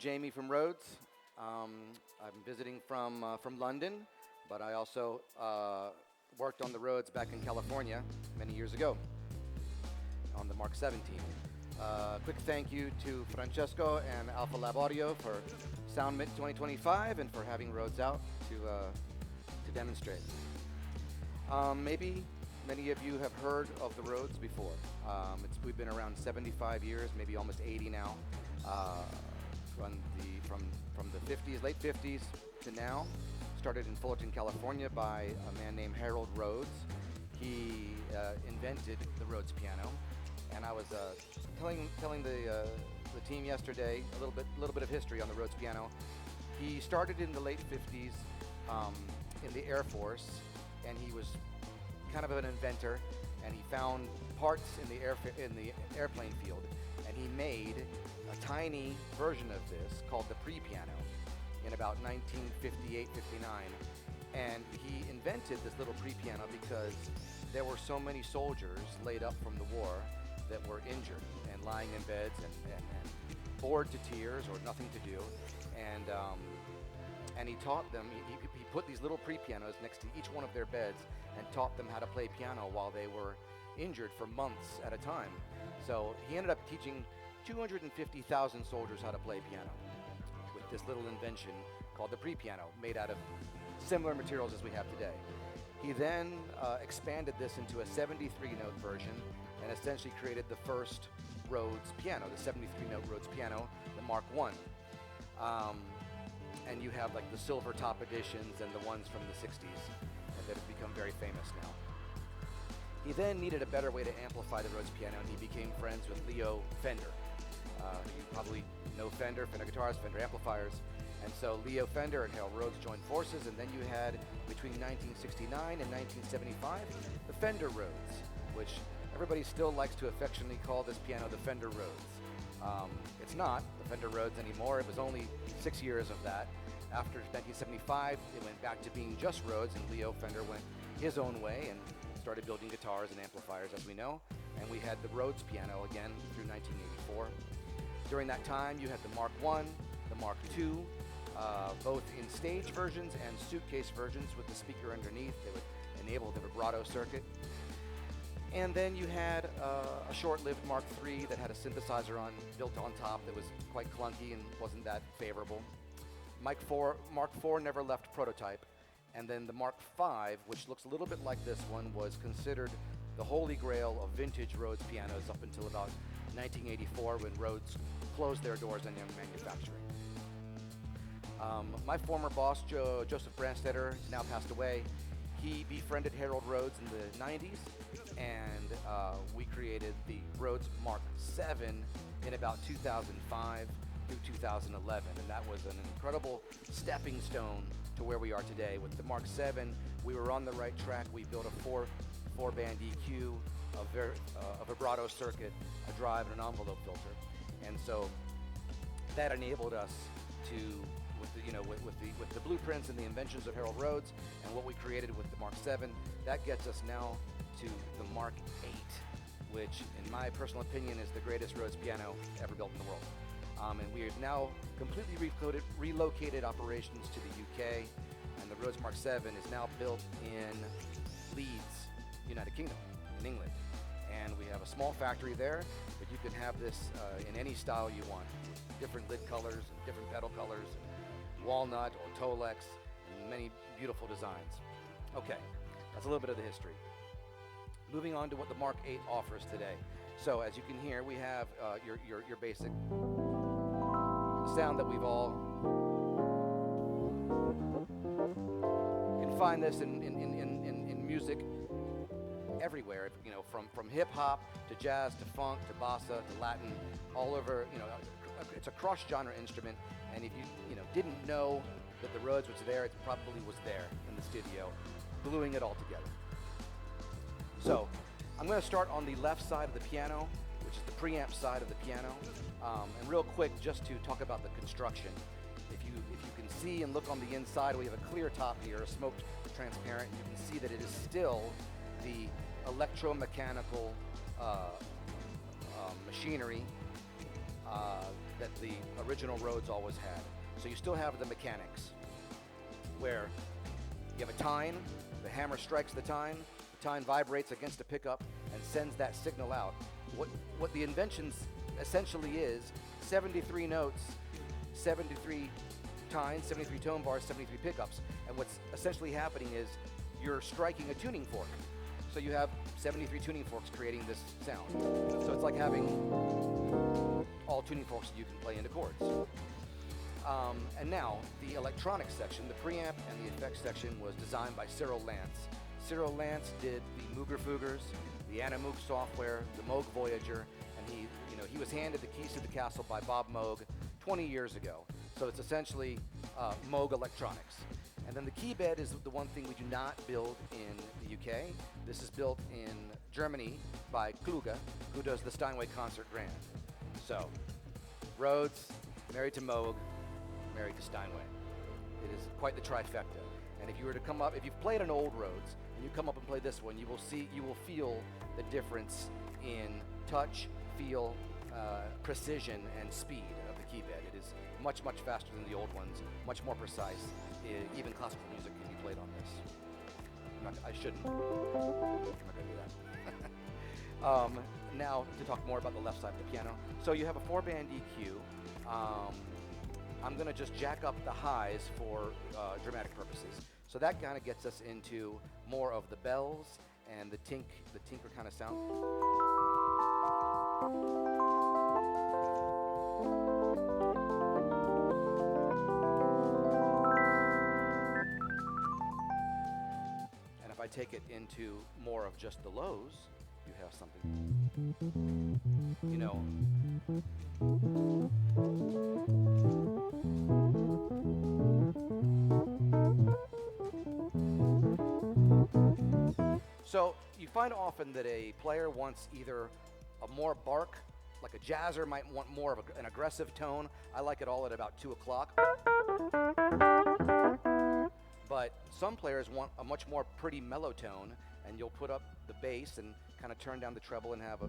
Jamie from Rhodes. I'm visiting from London, but I also worked on the Rhodes back in California many years ago on the Mark 17. Quick thank you to Francesco and Alpha Lab Audio for SoundMit 2025 and for having Rhodes out to demonstrate. Maybe many of you have heard of the Rhodes before. We've been around 75 years, maybe almost 80 now, from the 50s, late 50s to now. Started in Fullerton, California by a man named Harold Rhodes. He invented the Rhodes piano, and I was telling the team yesterday a little bit of history on the Rhodes piano. He started in the late 50s in the Air Force, and he was kind of an inventor, and he found parts in the airplane field, and he made a tiny version of this called the pre-piano in about 1958-59. And he invented this little pre-piano because there were so many soldiers laid up from the war that were injured and lying in beds and bored to tears or nothing to do. And he taught them, he put these little pre-pianos next to each one of their beds and taught them how to play piano while they were injured for months at a time. So he ended up teaching 250,000 soldiers how to play piano with this little invention called the pre-piano, made out of similar materials as we have today. He then expanded this into a 73-note version and essentially created the first Rhodes piano, the 73-note Rhodes piano, the Mark I. And you have like the silver top editions and the ones from the 60s that have become very famous now. He then needed a better way to amplify the Rhodes piano, and he became friends with Leo Fender. You probably know Fender guitars, Fender amplifiers. And so Leo Fender and Harold Rhodes joined forces, and then you had, between 1969 and 1975, the Fender Rhodes, which everybody still likes to affectionately call this piano the Fender Rhodes. It's not the Fender Rhodes anymore. It was only 6 years of that. After 1975, it went back to being just Rhodes, and Leo Fender went his own way and started building guitars and amplifiers, as we know. And we had the Rhodes piano again through 1984. During that time, you had the Mark I, the Mark II, both in stage versions and suitcase versions with the speaker underneath that would enable the vibrato circuit. And then you had a short-lived Mark III that had a synthesizer built on top that was quite clunky and wasn't that favorable. Mark IV never left prototype. And then the Mark V, which looks a little bit like this one, was considered the holy grail of vintage Rhodes pianos up until about 1984 when Rhodes closed their doors on young manufacturing. My former boss, Joseph Brandstetter, has now passed away. He befriended Harold Rhodes in the 90s, and we created the Rhodes Mark VII in about 2005 through 2011, and that was an incredible stepping stone to where we are today. With the Mark VII, we were on the right track. We built a four-band EQ, a vibrato circuit, a drive, and an envelope filter, and so that enabled us to, with the blueprints and the inventions of Harold Rhodes and what we created with the Mark VII, that gets us now to the Mark VIII, which, in my personal opinion, is the greatest Rhodes piano ever built in the world. And we have now completely relocated operations to the UK, and the Rhodes Mark VII is now built in Leeds, United Kingdom, in England. And we have a small factory there, but you can have this in any style you want, with different lid colors and different pedal colors, and walnut or Tolex, and many beautiful designs. Okay, that's a little bit of the history. Moving on to what the Mark VIII offers today. So as you can hear, we have your basic sound that we've all. You can find this in music everywhere, from hip hop to jazz to funk to bossa to Latin, all over. It's a cross-genre instrument, and if you didn't know that the Rhodes was there, it probably was there in the studio, gluing it all together. So I'm going to start on the left side of the piano, which is the preamp side of the piano, and real quick, just to talk about the construction. If you can see and look on the inside, we have a clear top here, a smoked transparent. You can see that it is still the electromechanical machinery that the original Rhodes always had. So you still have the mechanics where you have a tine, the hammer strikes the tine vibrates against a pickup and sends that signal out. What the invention essentially is, 73 notes, 73 tines, 73 tone bars, 73 pickups. And what's essentially happening is you're striking a tuning fork. So you have 73 tuning forks creating this sound. So it's like having all tuning forks you can play into chords. And now, the electronics section, the preamp and the effects section was designed by Cyril Lance. Cyril Lance did the Mooger Foogers, the Anomoog software, the Moog Voyager, and he was handed the keys to the castle by Bob Moog 20 years ago. So it's essentially Moog electronics. And then the key bed is the one thing we do not build in the UK. This is built in Germany by Kluge, who does the Steinway Concert Grand. So, Rhodes, married to Moog, married to Steinway. It is quite the trifecta. And if you were to come up, if you've played an old Rhodes, and you come up and play this one, you will feel the difference in touch, feel, precision, and speed of the key bed. It is much, much faster than the old ones, much more precise. Even classical music can be played on this. I shouldn't. I'm not going to do that. Now, to talk more about the left side of the piano. So you have a 4-band EQ. I'm going to just jack up the highs for dramatic purposes. So that kind of gets us into more of the bells and the tinker kind of sound. And if I take it into more of just the lows, you have something, you know. So you find often that a player wants either a more bark, like a jazzer might want more of an aggressive tone. I like it all at about 2 o'clock. But some players want a much more pretty mellow tone, and you'll put up the bass and kind of turn down the treble and have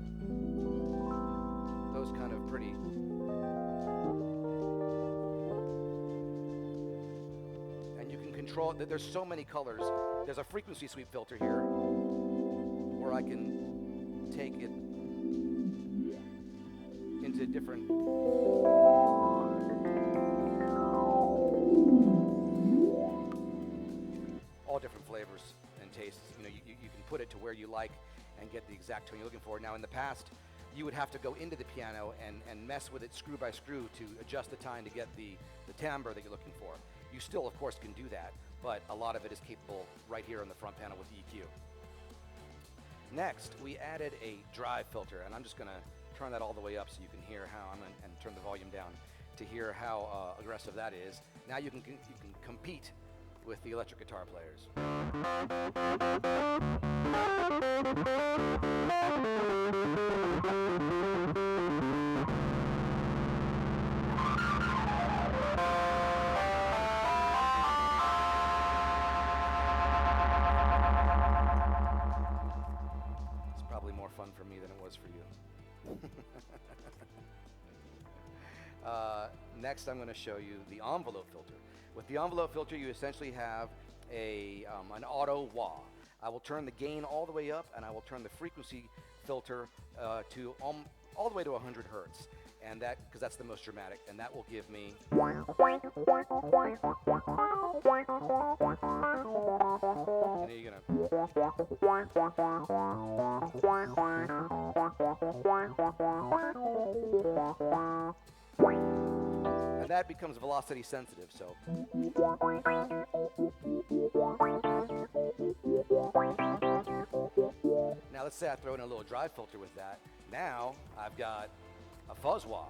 those kind of pretty. And you can control it. There's so many colors. There's a frequency sweep filter here where I can take it into different. All different flavors and tastes. You know, you can put it to where you like and get the exact tone you're looking for. Now, in the past, you would have to go into the piano and mess with it screw by screw to adjust the time to get the timbre that you're looking for. You still, of course, can do that, but a lot of it is capable right here on the front panel with the EQ. Next, we added a drive filter, and I'm just going to turn that all the way up so you can hear how and turn the volume down to hear how aggressive that is. Now you can compete with the electric guitar players. It's probably more fun for me than it was for you. Next, I'm going to show you the envelope filter. With the envelope filter, you essentially have an auto wah. I will turn the gain all the way up, and I will turn the frequency filter to all the way to 100 hertz, and because that's the most dramatic, and that will give me. And that becomes velocity sensitive, so. Now let's say I throw in a little drive filter with that. Now I've got a fuzz wah.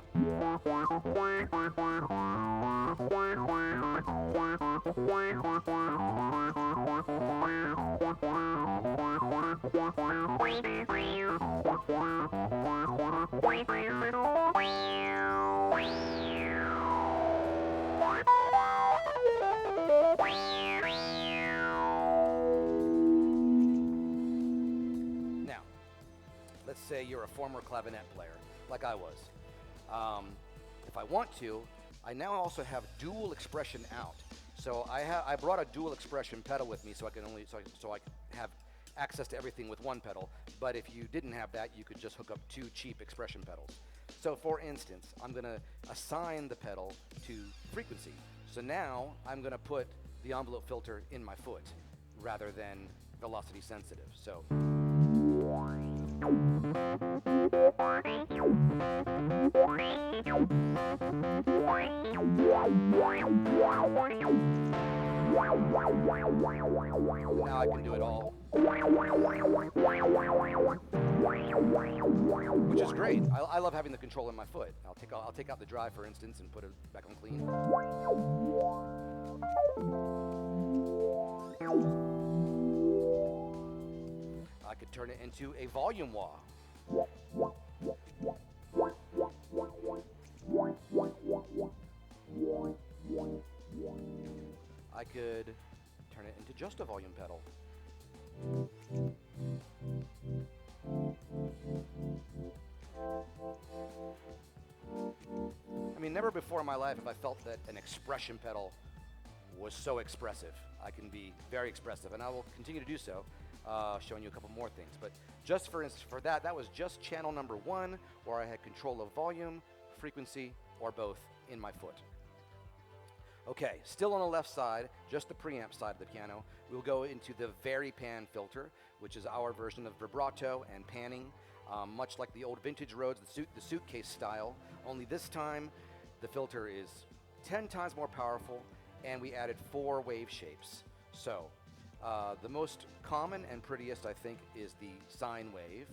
Now, let's say you're a former clavinet player, like I was. If I want to, I now also have dual expression out. So I brought a dual expression pedal with me so I can have access to everything with one pedal. But if you didn't have that, you could just hook up 2 cheap expression pedals. So for instance, I'm going to assign the pedal to frequency. So now I'm going to put the envelope filter in my foot rather than velocity sensitive. So now I can do it all, which is great. I love having the control in my foot. I'll take out the drive, for instance, and put it back on clean. I could turn it into a volume wah. I could turn it into just a volume pedal. I mean, never before in my life have I felt that an expression pedal was so expressive. I can be very expressive, and I will continue to do so, showing you a couple more things. But just for instance, for that was just channel number 1, where I had control of volume, frequency, or both in my foot. Okay, still on the left side, just the preamp side of the piano, we'll go into the Vari-Pan filter, which is our version of vibrato and panning, much like the old vintage Rhodes, the suitcase style, only this time the filter is 10 times more powerful, and we added 4 wave shapes. So the most common and prettiest, I think, is the sine wave.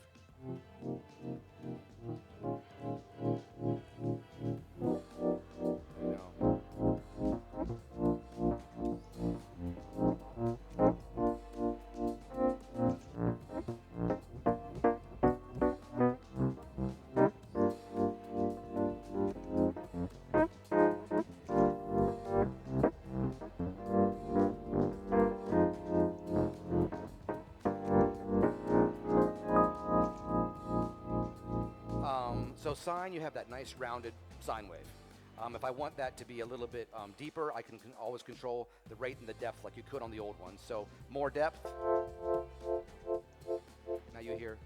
So sine, you have that nice rounded sine wave. If I want that to be a little bit deeper, I can always control the rate and the depth like you could on the old ones. So more depth. Now you hear.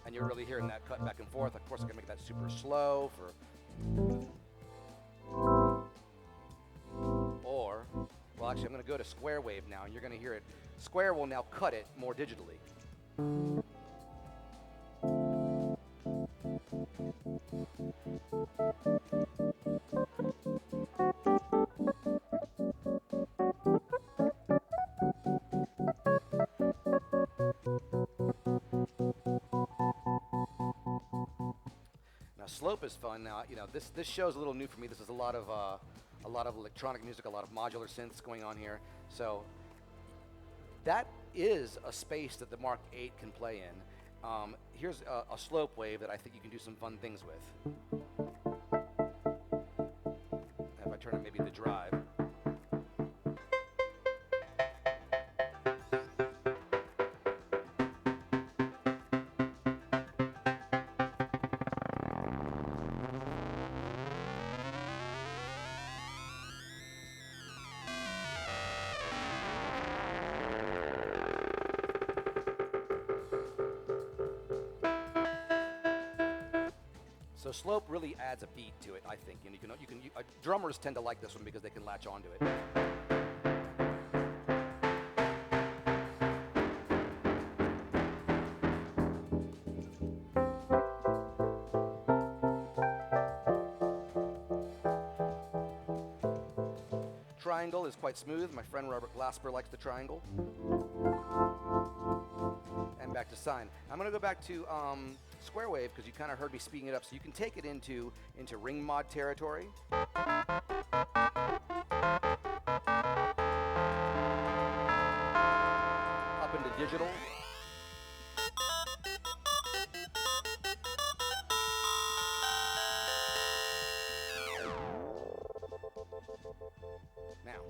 And you're really hearing that cut back and forth. Of course, I can make that super slow for. Or, well, actually, I'm going to go to square wave now, and you're going to hear it. Square will now cut it more digitally. Now slope is fun. Now this show is a little new for me. This is a lot of electronic music, a lot of modular synths going on here. So that is a space that the Mark 8 can play in. Here's a slope wave that I think you can do some fun things with. If I turn it maybe the drive. So slope really adds a beat to it, I think. And drummers tend to like this one because they can latch onto it. Triangle is quite smooth. My friend Robert Glasper likes the triangle. And back to sine. I'm going to go back to square wave because you kind of heard me speeding it up, so you can take it into ring mod territory. Up into digital. Now,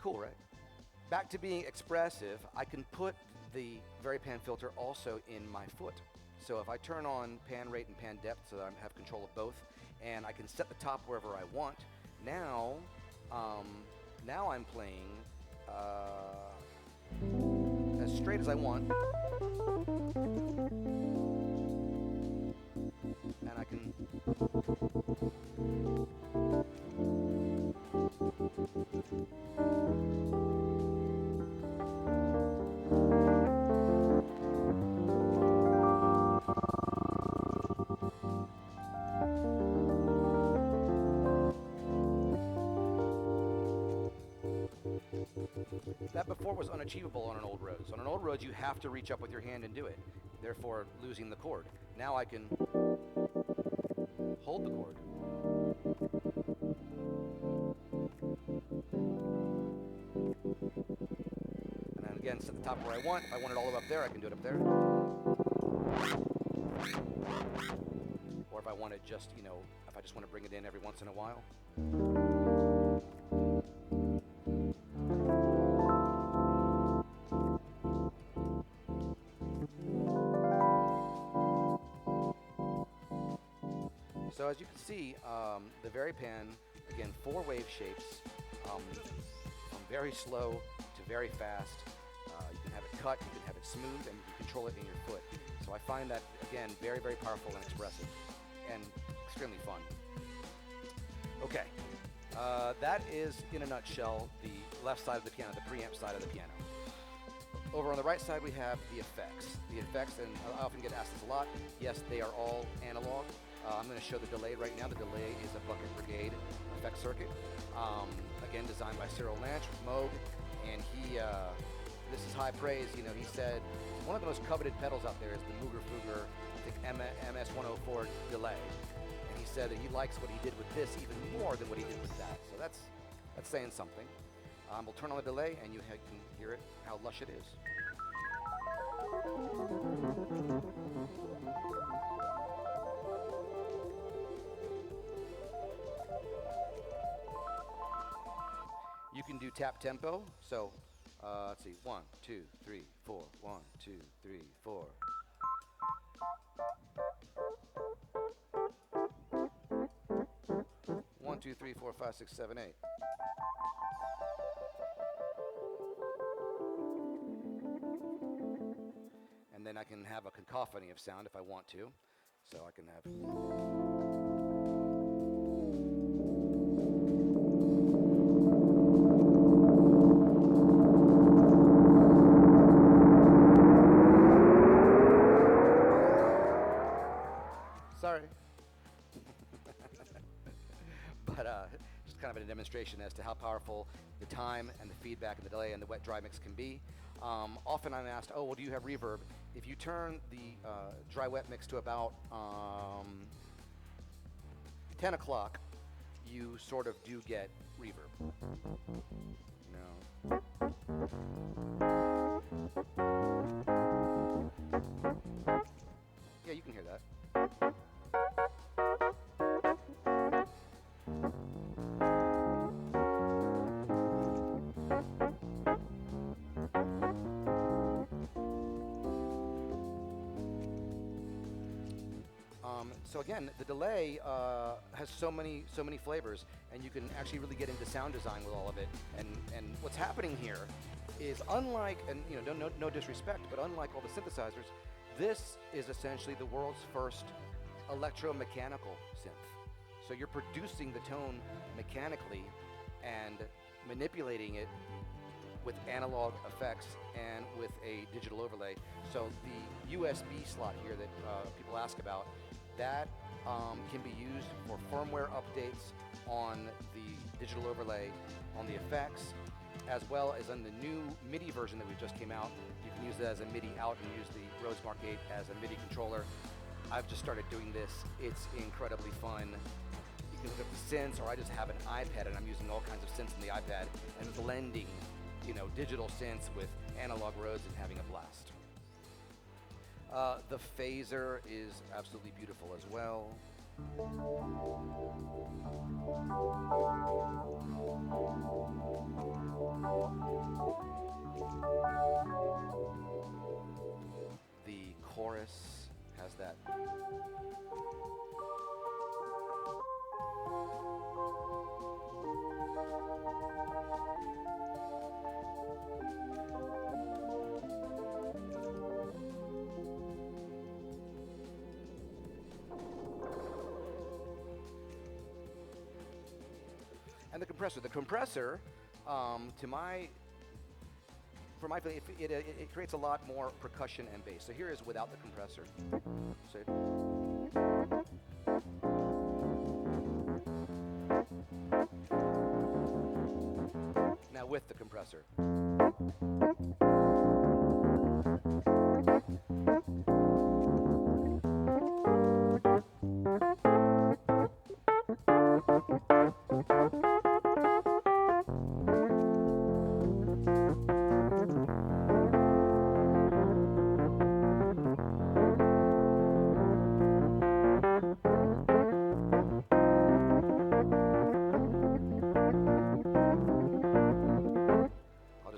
cool, right? Back to being expressive, I can put the VariPan filter also in my foot. So if I turn on pan rate and pan depth so that I have control of both, and I can set the top wherever I want, now I'm playing as straight as I want, and I can that before was unachievable on an old Rhodes. On an old Rhodes, you have to reach up with your hand and do it, therefore losing the chord. Now I can hold the chord. And then again, set the top where I want. If I want it all the way up there, I can do it up there. Or if I want it just, you know, if I just want to bring it in every once in a while. So as you can see, the VariPan, again, 4 wave shapes, from very slow to very fast. You can have it cut, you can have it smooth, and you can control it in your foot. So I find that, again, very, very powerful and expressive, and extremely fun. Okay, that is, in a nutshell, the left side of the piano, the preamp side of the piano. Over on the right side, we have the effects. The effects, and I often get asked this a lot, yes, they are all analog. I'm going to show the delay right now. The delay is a Bucket Brigade effect circuit. Again, designed by Cyril Lanch with Moog. And he, this is high praise. You know, he said one of the most coveted pedals out there is the Mooger Fooger, I think MS-104 delay. And he said that he likes what he did with this even more than what he did with that. So that's saying something. We'll turn on the delay and you can hear it, how lush it is. You can do tap tempo, so let's see, 1, 2, 3, 4, 1, 2, 3, 4. One, two, three, four, five, six, 7, 8. And then I can have a cacophony of sound if I want to. So I can have... Sorry. But just kind of a demonstration as to how powerful the time and the feedback and the delay and the wet dry mix can be. Often I'm asked, oh, well, do you have reverb? If you turn the dry wet mix to about 10 o'clock, you sort of do get reverb. No. Yeah, you can hear that. So again, the delay has so many flavors, and you can actually really get into sound design with all of it. And what's happening here is, unlike, and you know, no disrespect, but unlike all the synthesizers, this is essentially the world's first electromechanical synth. So you're producing the tone mechanically and manipulating it with analog effects and with a digital overlay. So the USB slot here that people ask about, that can be used for firmware updates on the digital overlay on the effects, as well as on the new MIDI version that we just came out. You can use it as a MIDI out and use the Rhodes Mark 8 as a MIDI controller. I've just started doing this. It's incredibly fun. You can hook up the synths, or I just have an iPad and I'm using all kinds of synths in the iPad and blending, you know, digital synths with analog Rhodes and having a blast. The phaser is absolutely beautiful as well. The chorus has that. And the compressor. The compressor, for my feeling, it creates a lot more percussion and bass. So here is without the compressor. So now with the compressor.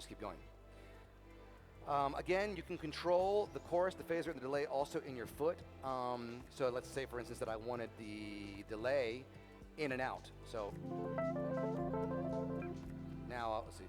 Keep going. Again, you can control the chorus, the phaser, and the delay also in your foot. So let's say, for instance, that I wanted the delay in and out. So now, let's see.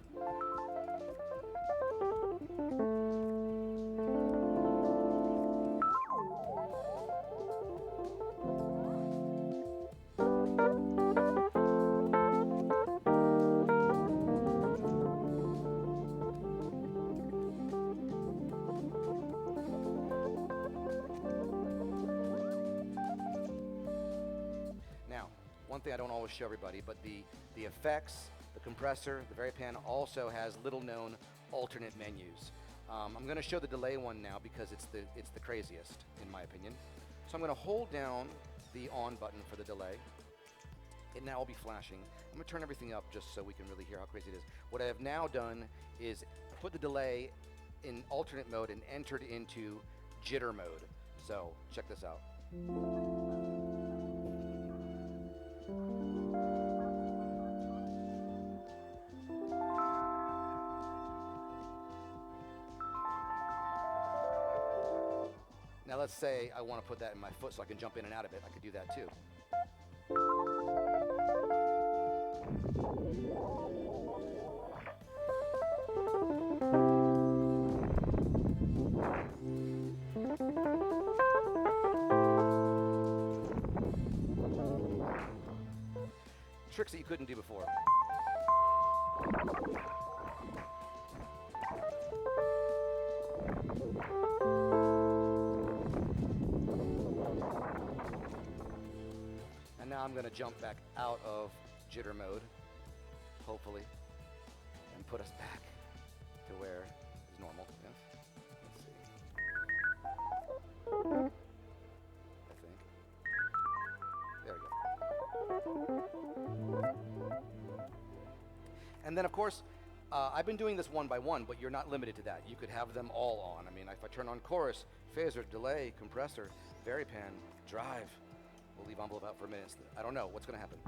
One thing I don't always show everybody, but the effects, the compressor, the Varipan also has little known alternate menus. I'm going to show the delay one now because it's the craziest in my opinion. So I'm going to hold down the on button for the delay. It now will be flashing. I'm going to turn everything up just so we can really hear how crazy it is. What I have now done is put the delay in alternate mode and entered into jitter mode. So check this out. Now let's say I want to put that in my foot so I can jump in and out of it. I could do that too. Tricks that you couldn't do before. And now I'm going to jump back out of jitter mode, hopefully, and put us back to where is normal. Yes. Let's see. I think. There we go. And then, of course, I've been doing this one by one, but you're not limited to that. You could have them all on. I mean, if I turn on chorus, phaser, delay, compressor, Varipan, drive. We'll leave envelope out for a minute. I don't know what's going to happen.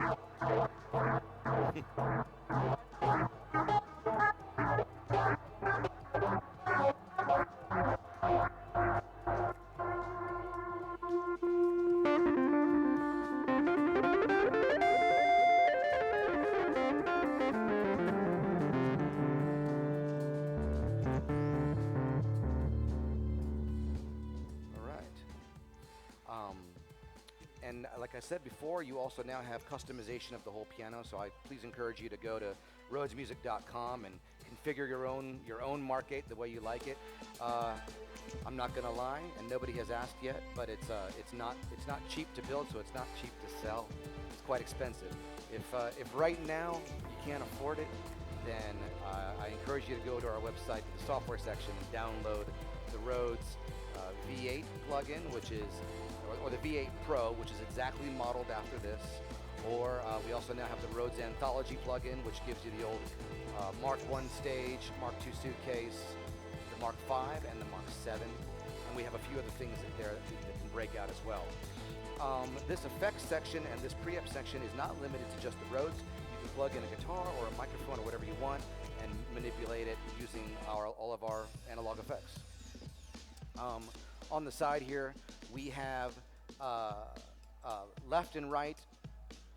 And like I said before, you also now have customization of the whole piano, so I please encourage you to go to rhodesmusic.com and configure your own Mark8 the way you like it. I'm not gonna lie, and nobody has asked yet, but it's not cheap to build, so it's not cheap to sell. It's quite expensive. If right now you can't afford it, then I encourage you to go to our website, to the software section, and download the Rhodes V8 plugin, which is or the V8 Pro, which is exactly modeled after this. Or we also now have the Rhodes Anthology plugin, which gives you the old Mark I stage, Mark II suitcase, the Mark V, and the Mark VII. And we have a few other things there that can break out as well. This effects section and this preamp section is not limited to just the Rhodes. You can plug in a guitar or a microphone or whatever you want, and manipulate it using all of our analog effects. On the side here, we have left and right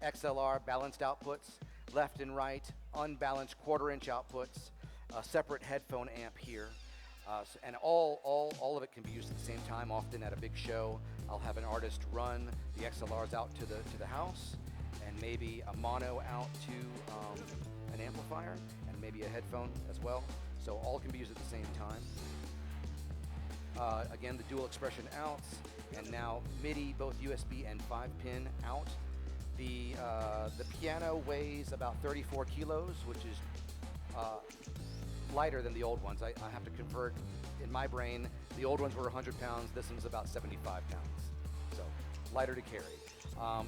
XLR balanced outputs, left and right unbalanced quarter-inch outputs, a separate headphone amp here, and all of it can be used at the same time. Often at a big show, I'll have an artist run the XLRs out to the house, and maybe a mono out to an amplifier, and maybe a headphone as well. So all can be used at the same time. Again, the dual expression outs, and now MIDI, both USB and 5-pin out. The piano weighs about 34 kilos, which is lighter than the old ones. I have to convert in my brain. The old ones were 100 pounds. This one's about 75 pounds. So lighter to carry.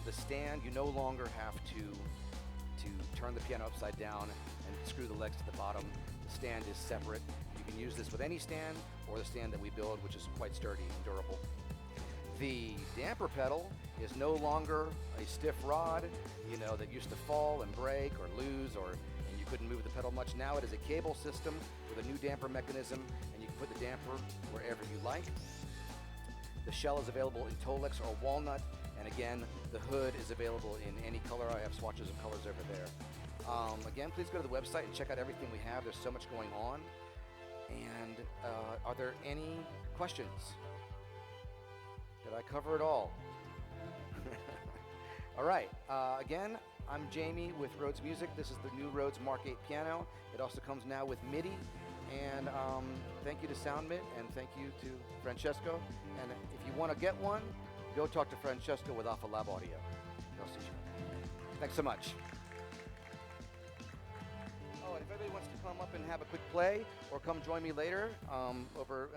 The stand, you no longer have to turn the piano upside down and screw the legs to the bottom. The stand is separate. You can use this with any stand or the stand that we build, which is quite sturdy and durable. The damper pedal is no longer a stiff rod, that used to fall and break or lose, and you couldn't move the pedal much. Now it is a cable system with a new damper mechanism, and you can put the damper wherever you like. The shell is available in Tolex or walnut, and again, the hood is available in any color. I have swatches of colors over there. Again, please go to the website and check out everything we have. There's so much going on. And are there any questions? Did I cover it all? All right. Again, I'm Jamie with Rhodes Music. This is the new Rhodes Mark 8 piano. It also comes now with MIDI. And thank you to SoundMit, and thank you to Francesco. And if you want to get one, go talk to Francesco with Alpha Lab Audio. They'll see you. Thanks so much. Oh, and if anybody wants to come up and have a quick play or come join me later over